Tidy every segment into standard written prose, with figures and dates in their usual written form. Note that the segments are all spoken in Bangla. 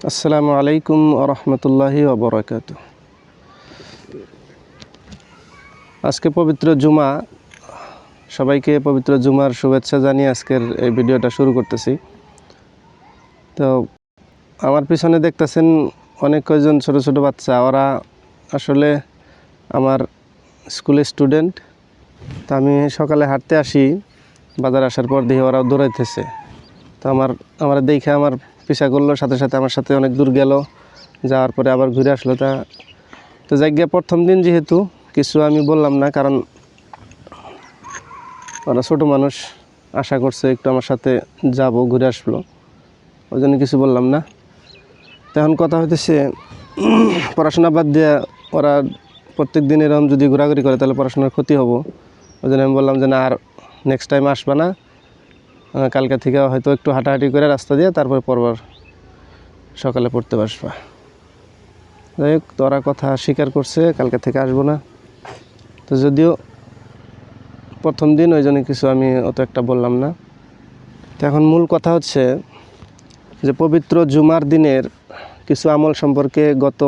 আসসালামু আলাইকুম রহমতুল্লাহি ওবরাকাতুহু। আজকে পবিত্র জুমা, সবাইকে পবিত্র জুমার শুভেচ্ছা জানিয়ে আজকের এই ভিডিওটা শুরু করতেছি। তো আমার পিছনে দেখতেছেন অনেক কয়জন ছোট ছোট বাচ্চা, ওরা আসলে আমার স্কুলের স্টুডেন্ট। তো আমি সকালে হাঁটতে আসি, বাজার আসার পর দেখি ওরাও দৌড়াইতেছে। তো আমার দেখে আমার পিছা করলো, সাথে সাথে আমার সাথে অনেক দূর গেল, যাওয়ার পরে আবার ঘুরে আসলো। তো জায়গা প্রথম দিন যেহেতু কিছু আমি বললাম না, কারণ ওরা ছোটো মানুষ, আশা করছে একটু আমার সাথে যাব, ঘুরে আসলো, ওই জন্য কিছু বললাম না। তো এখন কথা হইতেছে পড়াশোনা বাদ দিয়ে ওরা প্রত্যেক দিন এরকম যদি ঘোরাঘুরি করে তাহলে পড়াশোনার ক্ষতি হবো। ওই জন্য আমি বললাম যে না, আর নেক্সট টাইম আসবা না, কালকে থেকে হয়তো একটু হাঁটাহাঁটি করে রাস্তা দিয়ে তারপরে পরবার সকালে পড়তে বসবা। যাই হোক, তোরা কথা স্বীকার করছে, কালকে থেকে আসবো না। তো যদিও প্রথম দিন, ওই জন্য কিছু আমি অত একটা বললাম না। তো এখন মূল কথা হচ্ছে যে পবিত্র জুমার দিনের কিছু আমল সম্পর্কে গত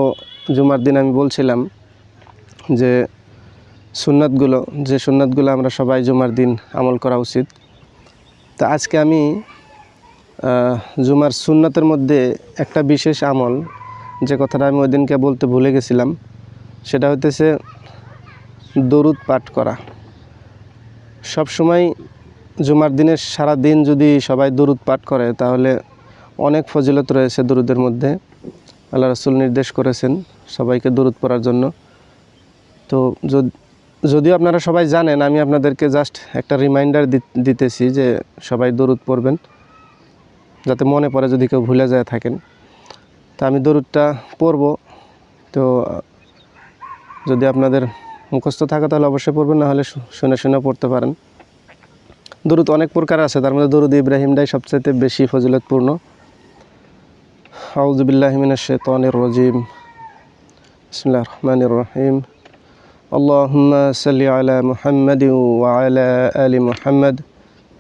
জুমার দিন আমি বলছিলাম যে সুন্নাতগুলো আমরা সবাই জুমার দিন আমল করা উচিত। তো আজকে আমি জুমার সুন্নাতের মধ্যে একটা বিশেষ আমল, যে কথাটা আমি ওই দিনকে বলতে ভুলে গেছিলাম, সেটা হইতেছে দরুদ পাঠ করা। সব সময় জুমার দিনের সারা দিন যদি সবাই দরুদ পাঠ করে তাহলে অনেক ফজিলত রয়েছে দরুদের মধ্যে। আল্লাহ রাসূল নির্দেশ করেছেন সবাইকে দরুদ পড়ার জন্য। তো যদিও আপনারা সবাই জানেন, আমি আপনাদেরকে জাস্ট একটা রিমাইন্ডার দিতেছি যে সবাই দরুদ পড়বেন, যাতে মনে পড়ে যদি কেউ ভুলে যায় থাকেন। তো আমি দরুদটা পড়ব। তো যদি আপনাদের মুখস্থ থাকে তাহলে অবশ্যই পড়বেন, না হলে শুনে শুনে পড়তে পারেন। দরুদ অনেক প্রকার আছে, তার মধ্যে দরুদ ইব্রাহিমটাই সবচেয়ে বেশি ফজিলতপূর্ণ। আউযু বিল্লাহি মিনাশ শাইতানির রাজিম। বিসমিল্লাহির রহমানির রহিম। আল্লাহুম্মা সাল্লি আলা মুহাম্মাদিন ওয়া আলা আলি মুহাম্মাদ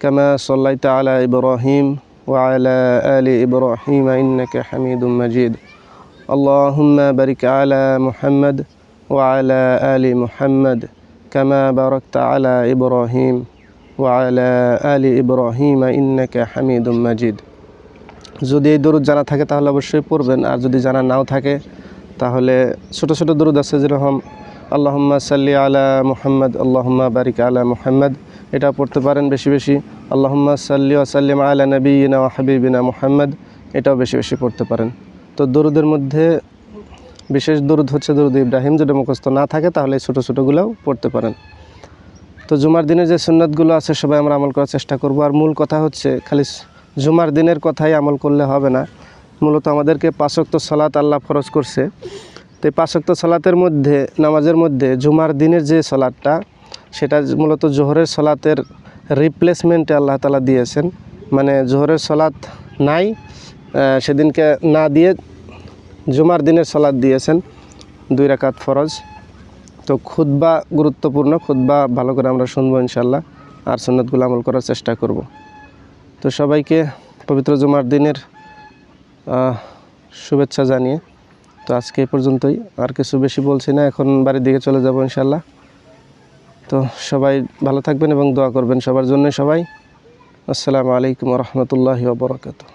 কামা সাল্লাইতা আলা ইব্রাহিম ওয়া আলা আলি ইব্রাহিম ইন্নাকা হামিদুম মাজিদ। আল্লাহুম্মা বারিক আলা মুহাম্মাদ ওয়া আলা আলি মুহাম্মাদ কামা বারাকতা আলা ইব্রাহিম ওয়া আলা আলি ইব্রাহিম ইন্নাকা হামিদুম মাজিদ। যদি এই দরুদ জানা থাকে তাহলে অবশ্যই পড়বেন, আর যদি জানা নাও থাকে তাহলে ছোট ছোট দরুদ আছে, যেরকম আল্লাহুম্মা সাল্লি আলা মুহাম্মাদ, আল্লাহুম্মা বারিক আলা মুহাম্মাদ, এটা পড়তে পারেন বেশি বেশি। আল্লাহুম্মা সাল্লি ওয়া সাল্লিম আলা নাবিয়িনা ওয়া হাবিবিনা মুহাম্মাদ, এটাও বেশি বেশি পড়তে পারেন। তো দরুদের মধ্যে বিশেষ দরুদ হচ্ছে দরুদ ইব্রাহিম, যেটা মুখস্থ না থাকে তাহলে এই ছোটো ছোটোগুলোও পড়তে পারেন। তো জুমার দিনের যে সুন্নাতগুলো আছে সবাই আমরা আমল করার চেষ্টা করব। আর মূল কথা হচ্ছে, খালি জুমার দিনের কথাই আমল করলে হবে না, মূলত আমাদেরকে 5 ওয়াক্ত সালাত আল্লাহ ফরজ করছে। তো এই 5 ওয়াক্ত সালাতের মধ্যে, নামাজের মধ্যে জুমার দিনের যে সালাতটা, সেটা মূলত জোহরের সালাতের রিপ্লেসমেন্টে আল্লাহ তাআলা দিয়েছেন। মানে জোহরের সালাত নাই, সেদিনকে না দিয়ে জুমার দিনের সালাত দিয়েছেন 2 রাকাত ফরজ। তো খুতবা গুরুত্বপূর্ণ, খুতবা ভালো করে আমরা শুনবো ইনশাল্লাহ, আর সুন্নাতগুলো আমল করার চেষ্টা করব। তো সবাইকে পবিত্র জুমার দিনের শুভেচ্ছা জানিয়ে তো আজকে এই পর্যন্তই, আর কিছু বেশি বলছি না, এখন বাড়ির দিকে চলে যাব ইনশাল্লাহ। তো সবাই ভালো থাকবেন এবং দোয়া করবেন সবার জন্য সবাই। আসসালামু আলাইকুম রহমতুল্লাহি ওয়া বারাকাতুহু।